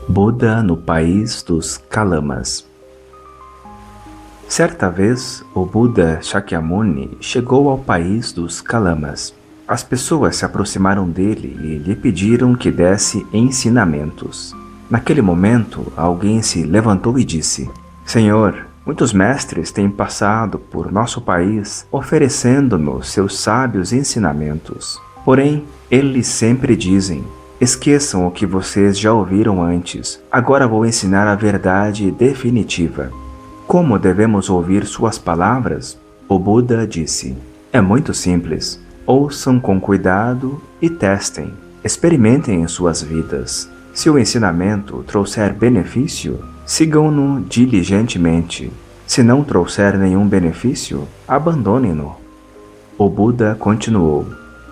Buda no país dos Kalamas. Certa vez, o Buda Shakyamuni chegou ao país dos Kalamas. As pessoas se aproximaram dele e lhe pediram que desse ensinamentos. Naquele momento, alguém se levantou e disse: Senhor, muitos mestres têm passado por nosso país oferecendo-nos seus sábios ensinamentos. Porém, eles sempre dizem: esqueçam o que vocês já ouviram antes. Agora vou ensinar a verdade definitiva. Como devemos ouvir suas palavras? O Buda disse: é muito simples. Ouçam com cuidado e testem. Experimentem em suas vidas. Se o ensinamento trouxer benefício, sigam-no diligentemente. Se não trouxer nenhum benefício, abandonem-no. O Buda continuou: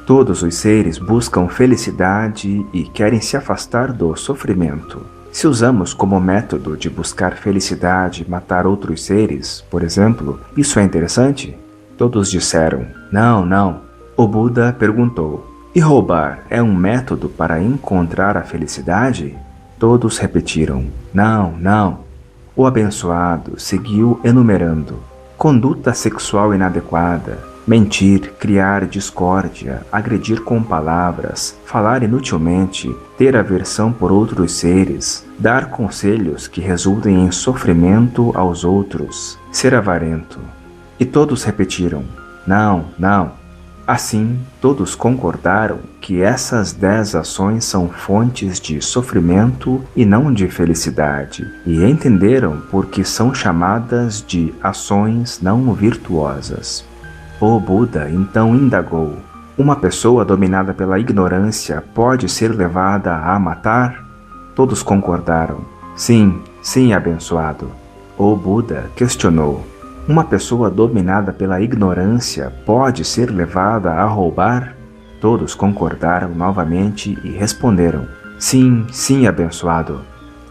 todos os seres buscam felicidade e querem se afastar do sofrimento. Se usamos como método de buscar felicidade matar outros seres, por exemplo, isso é interessante? Todos disseram: não, não. O Buda perguntou: e roubar é um método para encontrar a felicidade? Todos repetiram: não, não. O abençoado seguiu enumerando: conduta sexual inadequada, mentir, criar discórdia, agredir com palavras, falar inutilmente, ter aversão por outros seres, dar conselhos que resultem em sofrimento aos outros, ser avarento. E todos repetiram: não, não. Assim, todos concordaram que essas 10 ações são fontes de sofrimento e não de felicidade, e entenderam por que são chamadas de ações não virtuosas. O Buda então indagou: uma pessoa dominada pela ignorância pode ser levada a matar? Todos concordaram: sim, sim, abençoado. O Buda questionou: uma pessoa dominada pela ignorância pode ser levada a roubar? Todos concordaram novamente e responderam: sim, sim, abençoado.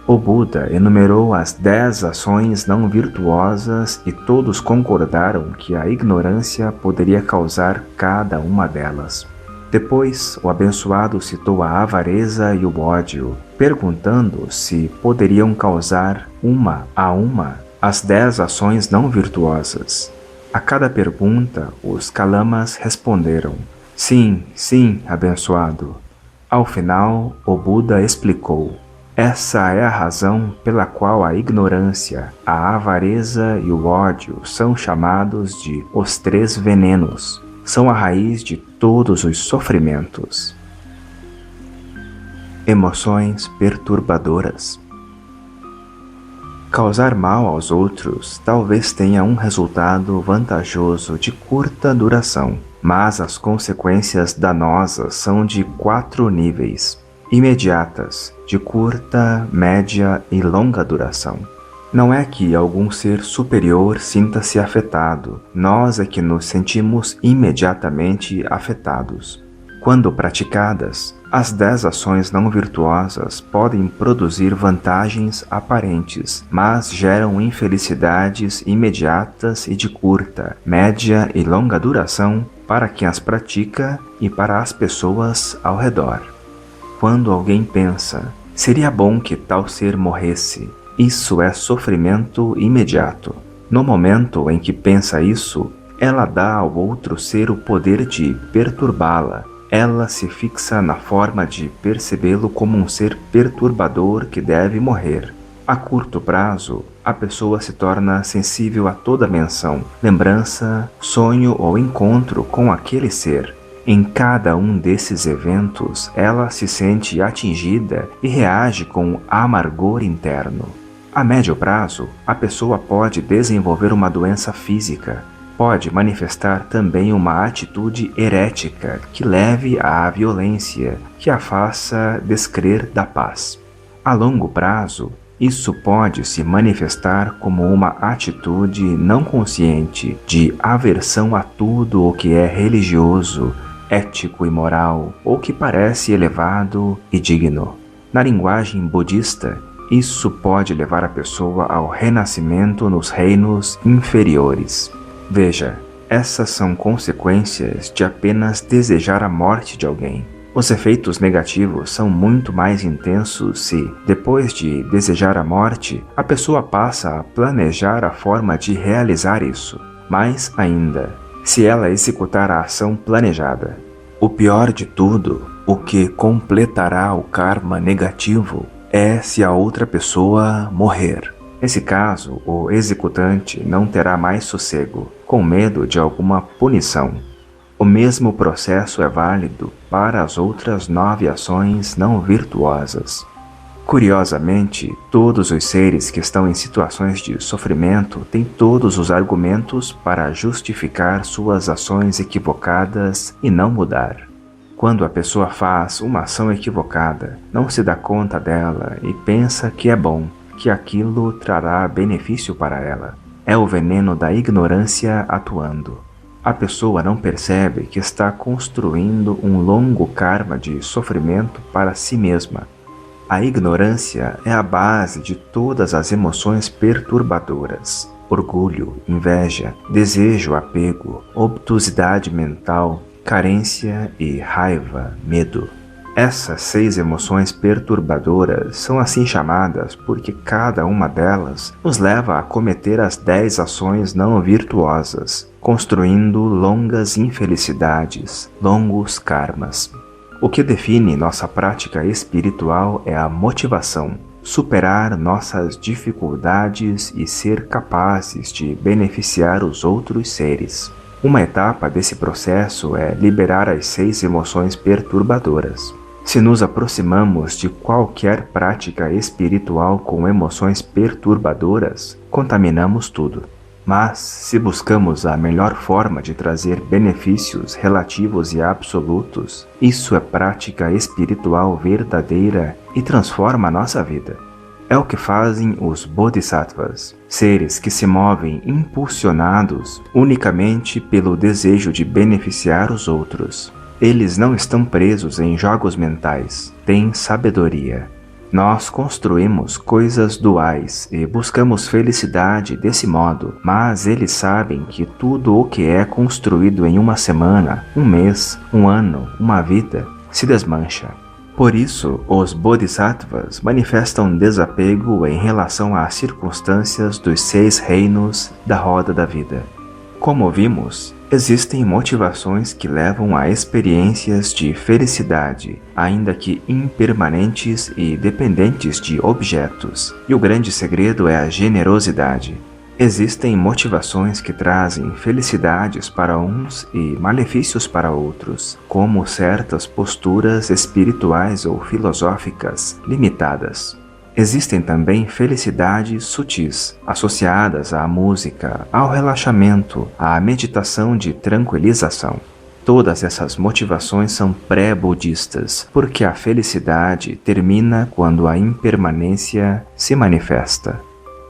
O Buda enumerou as 10 ações não virtuosas e todos concordaram que a ignorância poderia causar cada uma delas. Depois, o abençoado citou a avareza e o ódio, perguntando se poderiam causar uma a uma as 10 ações não virtuosas. A cada pergunta, os Kalamas responderam: sim, sim, abençoado. Ao final, o Buda explicou: essa é a razão pela qual a ignorância, a avareza e o ódio são chamados de os 3 venenos. São a raiz de todos os sofrimentos. Emoções perturbadoras. Causar mal aos outros talvez tenha um resultado vantajoso de curta duração, mas as consequências danosas são de 4 níveis: imediatas, de curta, média e longa duração. Não é que algum ser superior sinta-se afetado, nós é que nos sentimos imediatamente afetados. Quando praticadas, as 10 ações não virtuosas podem produzir vantagens aparentes, mas geram infelicidades imediatas e de curta, média e longa duração para quem as pratica e para as pessoas ao redor. Quando alguém pensa: seria bom que tal ser morresse, isso é sofrimento imediato. No momento em que pensa isso, ela dá ao outro ser o poder de perturbá-la. Ela se fixa na forma de percebê-lo como um ser perturbador que deve morrer. A curto prazo, a pessoa se torna sensível a toda menção, lembrança, sonho ou encontro com aquele ser. Em cada um desses eventos, ela se sente atingida e reage com amargor interno. A médio prazo, a pessoa pode desenvolver uma doença física. Pode manifestar também uma atitude herética que leve à violência, que a faça descrer da paz. A longo prazo, isso pode se manifestar como uma atitude não consciente de aversão a tudo o que é religioso, ético e moral, ou que parece elevado e digno. Na linguagem budista, isso pode levar a pessoa ao renascimento nos reinos inferiores. Veja, essas são consequências de apenas desejar a morte de alguém. Os efeitos negativos são muito mais intensos se, depois de desejar a morte, a pessoa passa a planejar a forma de realizar isso. Mais ainda, se ela executar a ação planejada. O pior de tudo, o que completará o karma negativo, é se a outra pessoa morrer. Nesse caso, o executante não terá mais sossego, com medo de alguma punição. O mesmo processo é válido para as outras 9 ações não virtuosas. Curiosamente, todos os seres que estão em situações de sofrimento têm todos os argumentos para justificar suas ações equivocadas e não mudar. Quando a pessoa faz uma ação equivocada, não se dá conta dela e pensa que é bom, que aquilo trará benefício para ela. É o veneno da ignorância atuando. A pessoa não percebe que está construindo um longo karma de sofrimento para si mesma. A ignorância é a base de todas as emoções perturbadoras: orgulho, inveja, desejo, apego, obtusidade mental, carência e raiva, medo. Essas 6 emoções perturbadoras são assim chamadas porque cada uma delas nos leva a cometer as 10 ações não virtuosas, construindo longas infelicidades, longos karmas. O que define nossa prática espiritual é a motivação, superar nossas dificuldades e ser capazes de beneficiar os outros seres. Uma etapa desse processo é liberar as 6 emoções perturbadoras. Se nos aproximamos de qualquer prática espiritual com emoções perturbadoras, contaminamos tudo. Mas, se buscamos a melhor forma de trazer benefícios relativos e absolutos, isso é prática espiritual verdadeira e transforma a nossa vida. É o que fazem os Bodhisattvas, seres que se movem impulsionados unicamente pelo desejo de beneficiar os outros. Eles não estão presos em jogos mentais, têm sabedoria. Nós construímos coisas duais e buscamos felicidade desse modo, mas eles sabem que tudo o que é construído em uma semana, um mês, um ano, uma vida, se desmancha. Por isso, os Bodhisattvas manifestam desapego em relação às circunstâncias dos 6 reinos da roda da vida. Como vimos, existem motivações que levam a experiências de felicidade, ainda que impermanentes e dependentes de objetos, e o grande segredo é a generosidade. Existem motivações que trazem felicidades para uns e malefícios para outros, como certas posturas espirituais ou filosóficas limitadas. Existem também felicidades sutis, associadas à música, ao relaxamento, à meditação de tranquilização. Todas essas motivações são pré-budistas, porque a felicidade termina quando a impermanência se manifesta.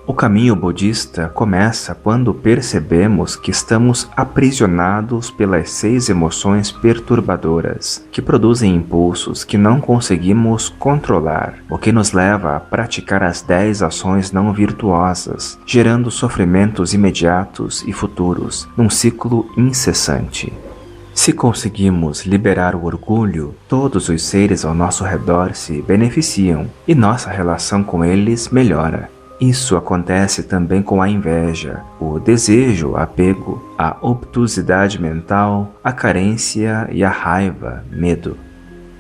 O caminho budista começa quando percebemos que estamos aprisionados pelas 6 emoções perturbadoras, que produzem impulsos que não conseguimos controlar, o que nos leva a praticar as 10 ações não virtuosas, gerando sofrimentos imediatos e futuros, num ciclo incessante. Se conseguimos liberar o orgulho, todos os seres ao nosso redor se beneficiam e nossa relação com eles melhora. Isso acontece também com a inveja, o desejo, apego, a obtusidade mental, a carência e a raiva, medo.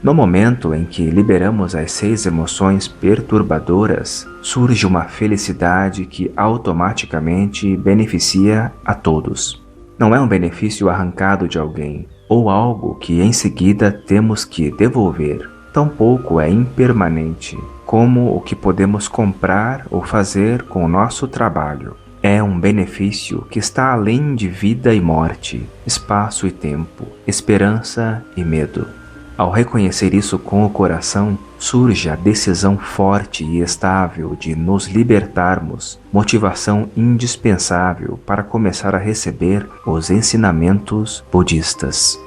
No momento em que liberamos as 6 emoções perturbadoras, surge uma felicidade que automaticamente beneficia a todos. Não é um benefício arrancado de alguém, ou algo que em seguida temos que devolver. Tampouco é impermanente, como o que podemos comprar ou fazer com o nosso trabalho. É um benefício que está além de vida e morte, espaço e tempo, esperança e medo. Ao reconhecer isso com o coração, surge a decisão forte e estável de nos libertarmos, motivação indispensável para começar a receber os ensinamentos budistas.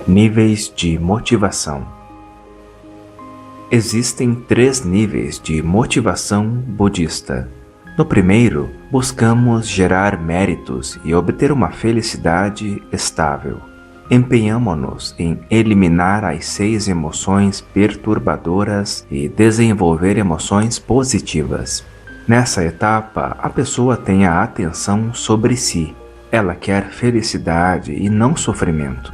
Níveis de motivação. Existem 3 níveis de motivação budista. No primeiro, buscamos gerar méritos e obter uma felicidade estável. Empenhamo-nos em eliminar as 6 emoções perturbadoras e desenvolver emoções positivas. Nessa etapa, a pessoa tem a atenção sobre si. Ela quer felicidade e não sofrimento.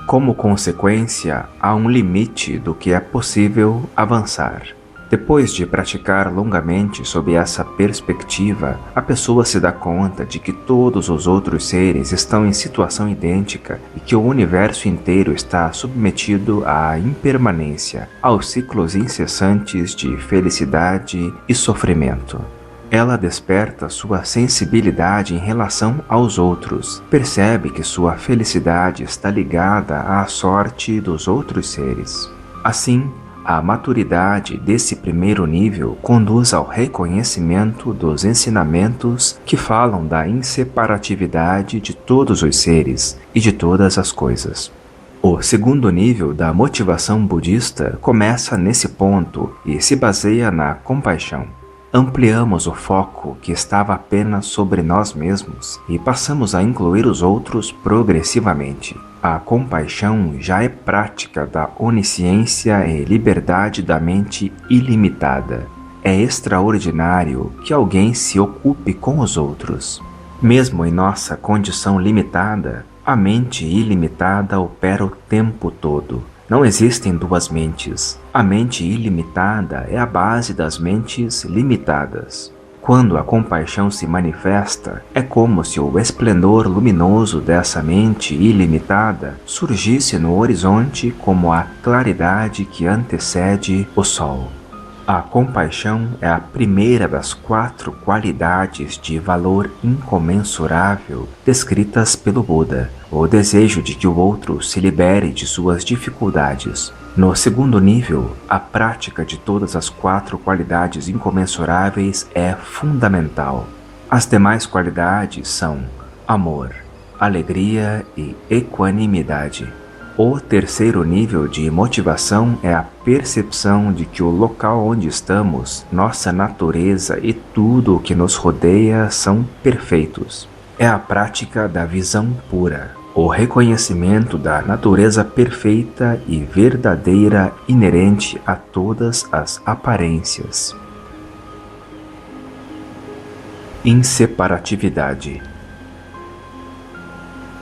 Como consequência, há um limite do que é possível avançar. Depois de praticar longamente sob essa perspectiva, a pessoa se dá conta de que todos os outros seres estão em situação idêntica e que o universo inteiro está submetido à impermanência, aos ciclos incessantes de felicidade e sofrimento. Ela desperta sua sensibilidade em relação aos outros, percebe que sua felicidade está ligada à sorte dos outros seres. Assim, a maturidade desse primeiro nível conduz ao reconhecimento dos ensinamentos que falam da inseparatividade de todos os seres e de todas as coisas. O segundo nível da motivação budista começa nesse ponto e se baseia na compaixão. Ampliamos o foco que estava apenas sobre nós mesmos e passamos a incluir os outros progressivamente. A compaixão já é prática da onisciência e liberdade da mente ilimitada. É extraordinário que alguém se ocupe com os outros. Mesmo em nossa condição limitada, a mente ilimitada opera o tempo todo. Não existem duas mentes. A mente ilimitada é a base das mentes limitadas. Quando a compaixão se manifesta, é como se o esplendor luminoso dessa mente ilimitada surgisse no horizonte como a claridade que antecede o sol. A compaixão é a primeira das 4 qualidades de valor incomensurável descritas pelo Buda, o desejo de que o outro se libere de suas dificuldades. No segundo nível, a prática de todas as 4 qualidades incomensuráveis é fundamental. As demais qualidades são amor, alegria e equanimidade. O terceiro nível de motivação é a percepção de que o local onde estamos, nossa natureza e tudo o que nos rodeia são perfeitos. É a prática da visão pura, o reconhecimento da natureza perfeita e verdadeira inerente a todas as aparências. Inseparatividade.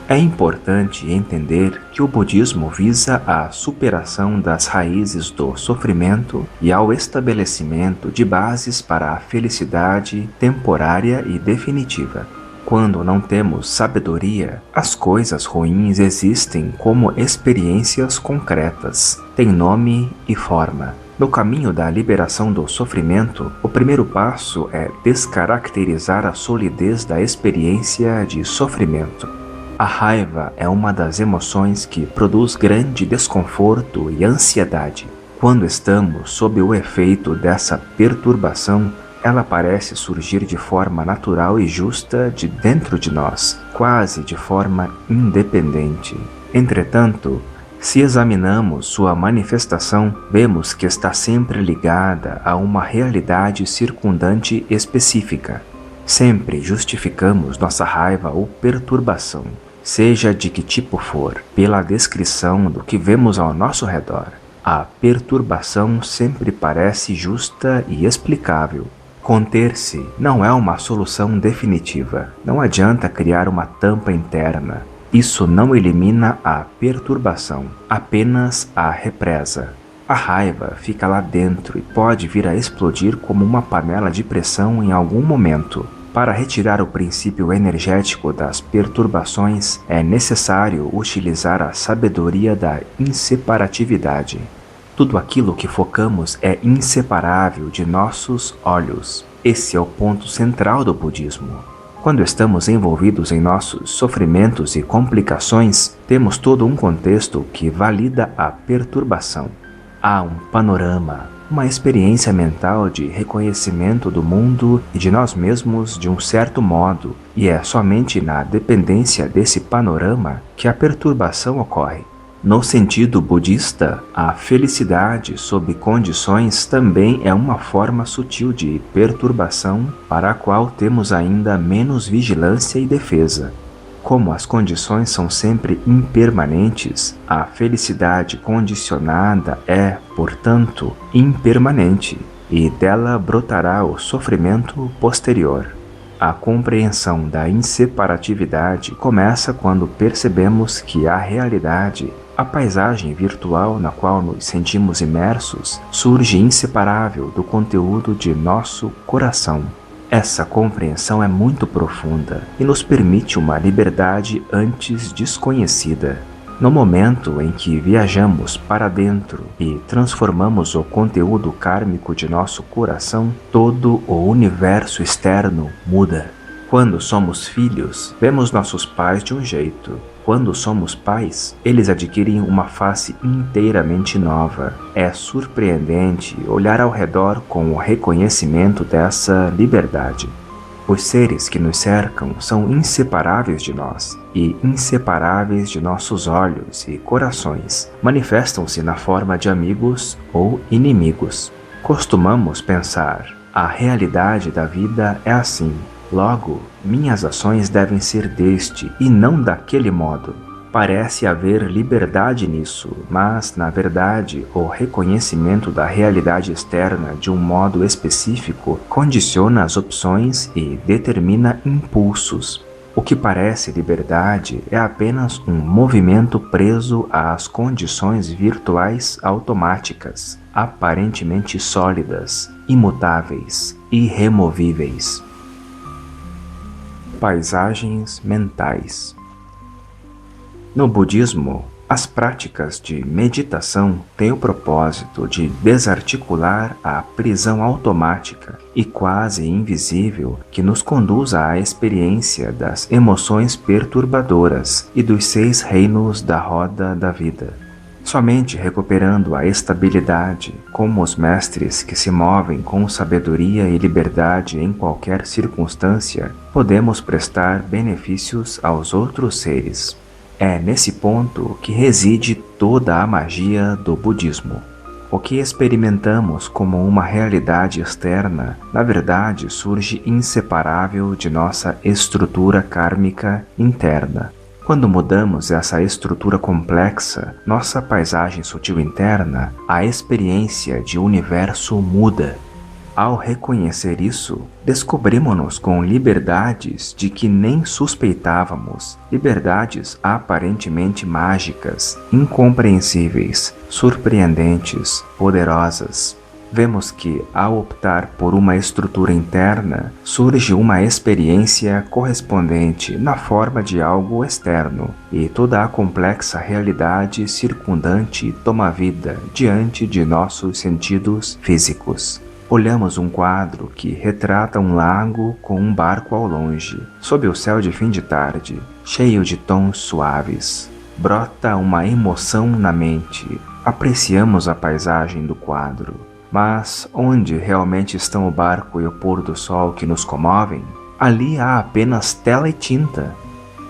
É importante entender que o budismo visa a superação das raízes do sofrimento e ao estabelecimento de bases para a felicidade temporária e definitiva. Quando não temos sabedoria, as coisas ruins existem como experiências concretas, têm nome e forma. No caminho da liberação do sofrimento, o primeiro passo é descaracterizar a solidez da experiência de sofrimento. A raiva é uma das emoções que produz grande desconforto e ansiedade. Quando estamos sob o efeito dessa perturbação, ela parece surgir de forma natural e justa de dentro de nós, quase de forma independente. Entretanto, se examinamos sua manifestação, vemos que está sempre ligada a uma realidade circundante específica. Sempre justificamos nossa raiva ou perturbação, seja de que tipo for, pela descrição do que vemos ao nosso redor. A perturbação sempre parece justa e explicável. Conter-se não é uma solução definitiva. Não adianta criar uma tampa interna. Isso não elimina a perturbação, apenas a represa. A raiva fica lá dentro e pode vir a explodir como uma panela de pressão em algum momento. Para retirar o princípio energético das perturbações, é necessário utilizar a sabedoria da inseparatividade. Tudo aquilo que focamos é inseparável de nossos olhos. Esse é o ponto central do budismo. Quando estamos envolvidos em nossos sofrimentos e complicações, temos todo um contexto que valida a perturbação. Há um panorama, uma experiência mental de reconhecimento do mundo e de nós mesmos de um certo modo, e é somente na dependência desse panorama que a perturbação ocorre. No sentido budista, a felicidade sob condições também é uma forma sutil de perturbação para a qual temos ainda menos vigilância e defesa. Como as condições são sempre impermanentes, a felicidade condicionada é, portanto, impermanente, e dela brotará o sofrimento posterior. A compreensão da inseparatividade começa quando percebemos que a realidade, a paisagem virtual na qual nos sentimos imersos, surge inseparável do conteúdo de nosso coração. Essa compreensão é muito profunda e nos permite uma liberdade antes desconhecida. No momento em que viajamos para dentro e transformamos o conteúdo kármico de nosso coração, todo o universo externo muda. Quando somos filhos, vemos nossos pais de um jeito. Quando somos pais, eles adquirem uma face inteiramente nova. É surpreendente olhar ao redor com o reconhecimento dessa liberdade. Os seres que nos cercam são inseparáveis de nós e inseparáveis de nossos olhos e corações. Manifestam-se na forma de amigos ou inimigos. Costumamos pensar, a realidade da vida é assim. Logo, minhas ações devem ser deste e não daquele modo. Parece haver liberdade nisso, mas, na verdade, o reconhecimento da realidade externa de um modo específico condiciona as opções e determina impulsos. O que parece liberdade é apenas um movimento preso às condições virtuais automáticas, aparentemente sólidas, imutáveis, irremovíveis. Paisagens mentais. No budismo, as práticas de meditação têm o propósito de desarticular a prisão automática e quase invisível que nos conduz à experiência das emoções perturbadoras e dos 6 reinos da roda da vida. Somente recuperando a estabilidade, como os mestres que se movem com sabedoria e liberdade em qualquer circunstância, podemos prestar benefícios aos outros seres. É nesse ponto que reside toda a magia do budismo. O que experimentamos como uma realidade externa, na verdade surge inseparável de nossa estrutura kármica interna. Quando mudamos essa estrutura complexa, nossa paisagem sutil interna, a experiência de universo muda. Ao reconhecer isso, descobrimos-nos com liberdades de que nem suspeitávamos, liberdades aparentemente mágicas, incompreensíveis, surpreendentes, poderosas. Vemos que, ao optar por uma estrutura interna, surge uma experiência correspondente na forma de algo externo, e toda a complexa realidade circundante toma vida diante de nossos sentidos físicos. Olhamos um quadro que retrata um lago com um barco ao longe, sob o céu de fim de tarde, cheio de tons suaves. Brota uma emoção na mente. Apreciamos a paisagem do quadro. Mas onde realmente estão o barco e o pôr do sol que nos comovem? Ali há apenas tela e tinta.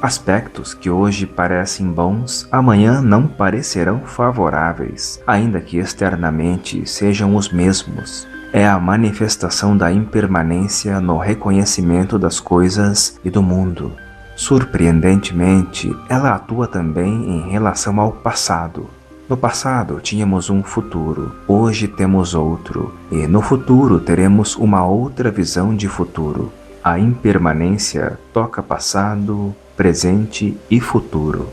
Aspectos que hoje parecem bons, amanhã não parecerão favoráveis, ainda que externamente sejam os mesmos. É a manifestação da impermanência no reconhecimento das coisas e do mundo. Surpreendentemente, ela atua também em relação ao passado. No passado tínhamos um futuro, hoje temos outro, e no futuro teremos uma outra visão de futuro. A impermanência toca passado, presente e futuro.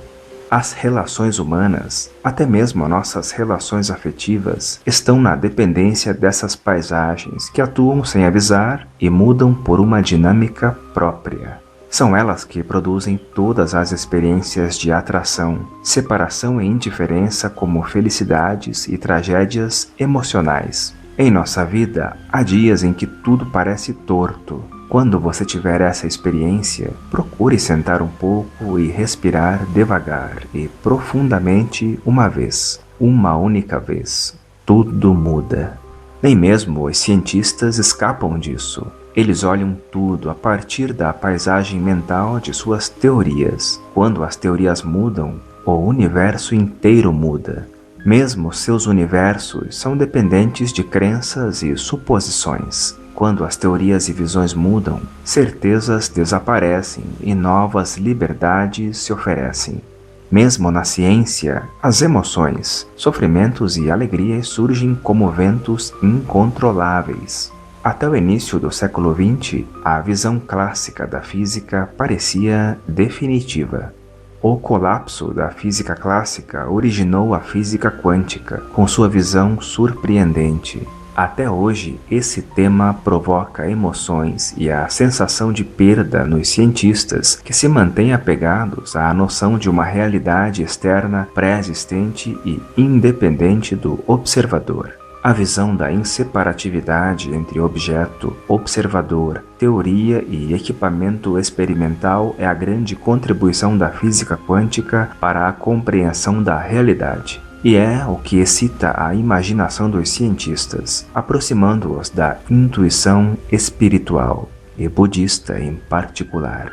As relações humanas, até mesmo nossas relações afetivas, estão na dependência dessas paisagens que atuam sem avisar e mudam por uma dinâmica própria. São elas que produzem todas as experiências de atração, separação e indiferença como felicidades e tragédias emocionais. Em nossa vida, há dias em que tudo parece torto. Quando você tiver essa experiência, procure sentar um pouco e respirar devagar e profundamente uma vez, uma única vez. Tudo muda. Nem mesmo os cientistas escapam disso. Eles olham tudo a partir da paisagem mental de suas teorias. Quando as teorias mudam, o universo inteiro muda. Mesmo seus universos são dependentes de crenças e suposições. quando as teorias e visões mudam, certezas desaparecem e novas liberdades se oferecem. Mesmo na ciência, as emoções, sofrimentos e alegrias surgem como ventos incontroláveis. Até o início do século XX, a visão clássica da física parecia definitiva. O colapso da física clássica originou a física quântica, com sua visão surpreendente. Até hoje, esse tema provoca emoções e a sensação de perda nos cientistas que se mantêm apegados à noção de uma realidade externa pré-existente e independente do observador. A visão da inseparatividade entre objeto, observador, teoria e equipamento experimental é a grande contribuição da física quântica para a compreensão da realidade. E é o que excita a imaginação dos cientistas, aproximando-os da intuição espiritual e budista em particular.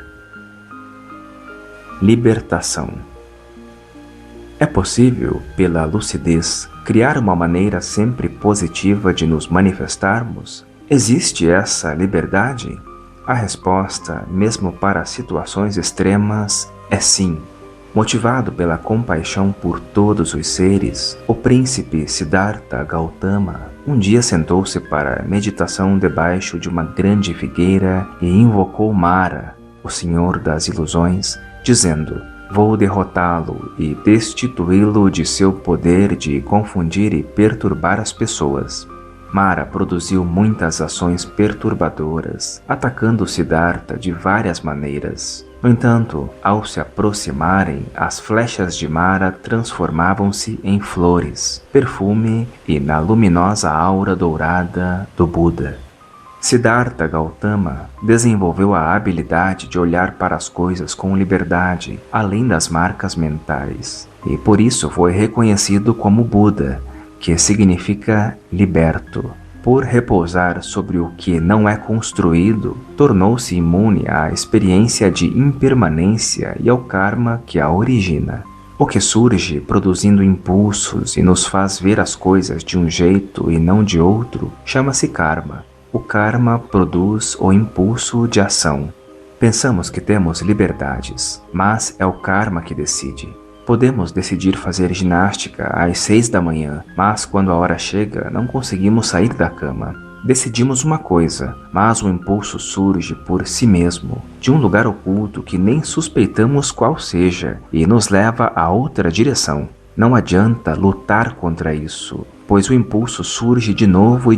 Libertação. É possível, pela lucidez, criar uma maneira sempre positiva de nos manifestarmos? Existe essa liberdade? A resposta, mesmo para situações extremas, é sim. Motivado pela compaixão por todos os seres, o príncipe Siddhartha Gautama um dia sentou-se para meditação debaixo de uma grande figueira e invocou Mara, o senhor das ilusões, dizendo: "Vou derrotá-lo e destituí-lo de seu poder de confundir e perturbar as pessoas." Mara produziu muitas ações perturbadoras, atacando Siddhartha de várias maneiras. No entanto, ao se aproximarem, as flechas de Mara transformavam-se em flores, perfume e na luminosa aura dourada do Buda. Siddhartha Gautama desenvolveu a habilidade de olhar para as coisas com liberdade, além das marcas mentais, e por isso foi reconhecido como Buda, que significa liberto. Por repousar sobre o que não é construído, tornou-se imune à experiência de impermanência e ao karma que a origina. O que surge produzindo impulsos e nos faz ver as coisas de um jeito e não de outro, chama-se karma. O karma produz o impulso de ação. Pensamos que temos liberdades, mas é o karma que decide. Podemos decidir fazer ginástica às 6 da manhã, mas quando a hora chega, não conseguimos sair da cama. Decidimos uma coisa, mas o impulso surge por si mesmo, de um lugar oculto que nem suspeitamos qual seja, e nos leva a outra direção. Não adianta lutar contra isso, pois o impulso surge de novo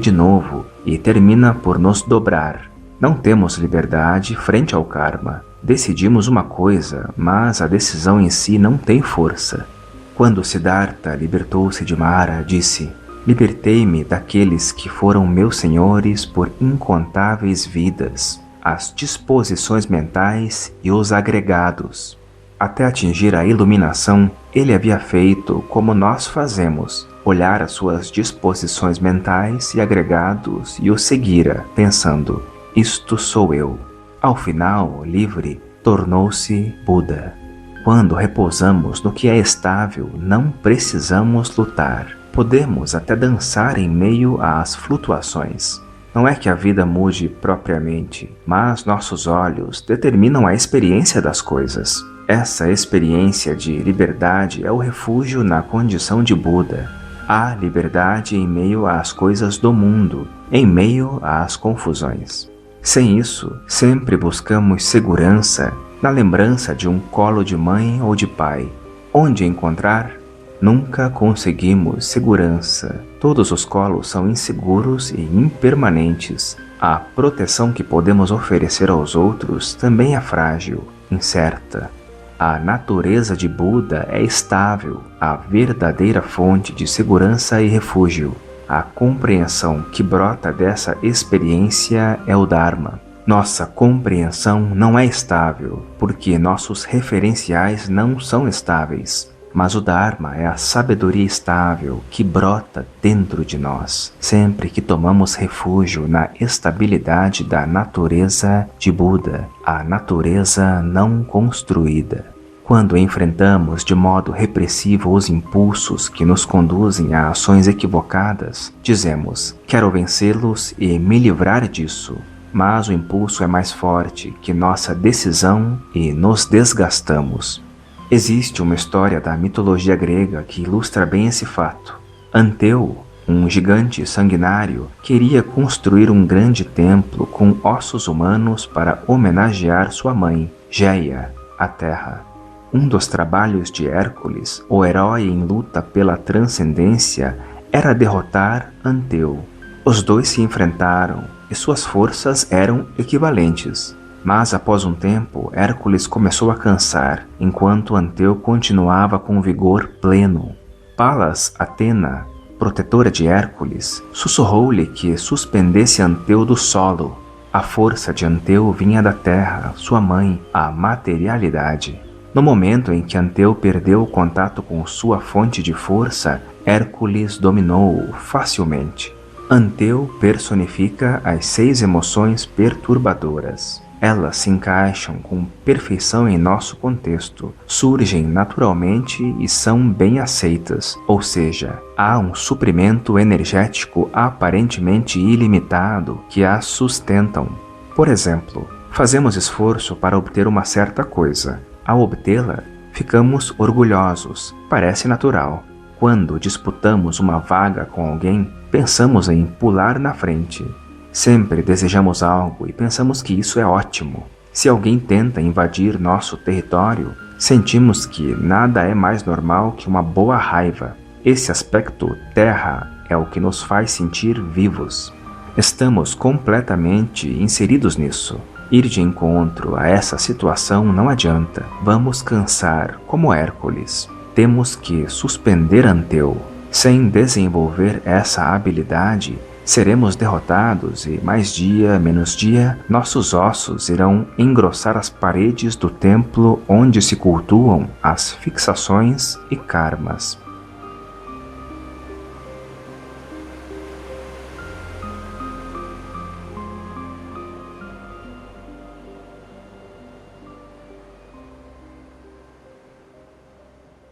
e termina por nos dobrar. Não temos liberdade frente ao karma. Decidimos uma coisa, mas a decisão em si não tem força. Quando Siddhartha libertou-se de Mara, disse: "Libertei-me daqueles que foram meus senhores por incontáveis vidas, as disposições mentais e os agregados." Até atingir a iluminação, ele havia feito como nós fazemos, olhar as suas disposições mentais e agregados e os seguira, pensando: "Isto sou eu." Ao final, livre, tornou-se Buda. Quando repousamos no que é estável, não precisamos lutar. Podemos até dançar em meio às flutuações. Não é que a vida mude propriamente, mas nossos olhos determinam a experiência das coisas. Essa experiência de liberdade é o refúgio na condição de Buda. Há liberdade em meio às coisas do mundo, em meio às confusões. Sem isso, sempre buscamos segurança na lembrança de um colo de mãe ou de pai. Onde encontrar? Nunca conseguimos segurança. Todos os colos são inseguros e impermanentes. A proteção que podemos oferecer aos outros também é frágil, incerta. A natureza de Buda é estável, a verdadeira fonte de segurança e refúgio. A compreensão que brota dessa experiência é o Dharma. Nossa compreensão não é estável, porque nossos referenciais não são estáveis. Mas o Dharma é a sabedoria estável que brota dentro de nós, sempre que tomamos refúgio na estabilidade da natureza de Buda, a natureza não construída. Quando enfrentamos de modo repressivo os impulsos que nos conduzem a ações equivocadas, dizemos: quero vencê-los e me livrar disso. Mas o impulso é mais forte que nossa decisão e nos desgastamos. Existe uma história da mitologia grega que ilustra bem esse fato. Anteu, um gigante sanguinário, queria construir um grande templo com ossos humanos para homenagear sua mãe, Géia, a terra. Um dos trabalhos de Hércules, o herói em luta pela transcendência, era derrotar Anteu. Os dois se enfrentaram e suas forças eram equivalentes. Mas após um tempo, Hércules começou a cansar, enquanto Anteu continuava com vigor pleno. Palas Atena, protetora de Hércules, sussurrou-lhe que suspendesse Anteu do solo. A força de Anteu vinha da terra, sua mãe, a materialidade. No momento em que Anteu perdeu o contato com sua fonte de força, Hércules dominou-o facilmente. Anteu personifica as 6 emoções perturbadoras. Elas se encaixam com perfeição em nosso contexto, surgem naturalmente e são bem aceitas, ou seja, há um suprimento energético aparentemente ilimitado que as sustentam. Por exemplo, fazemos esforço para obter uma certa coisa. Ao obtê-la, ficamos orgulhosos, parece natural. Quando disputamos uma vaga com alguém, pensamos em pular na frente. Sempre desejamos algo e pensamos que isso é ótimo. Se alguém tenta invadir nosso território, sentimos que nada é mais normal que uma boa raiva. Esse aspecto terra é o que nos faz sentir vivos. Estamos completamente inseridos nisso. Ir de encontro a essa situação não adianta. Vamos cansar como Hércules. Temos que suspender Anteu. Sem desenvolver essa habilidade, seremos derrotados e, mais dia, menos dia, nossos ossos irão engrossar as paredes do templo onde se cultuam as fixações e karmas.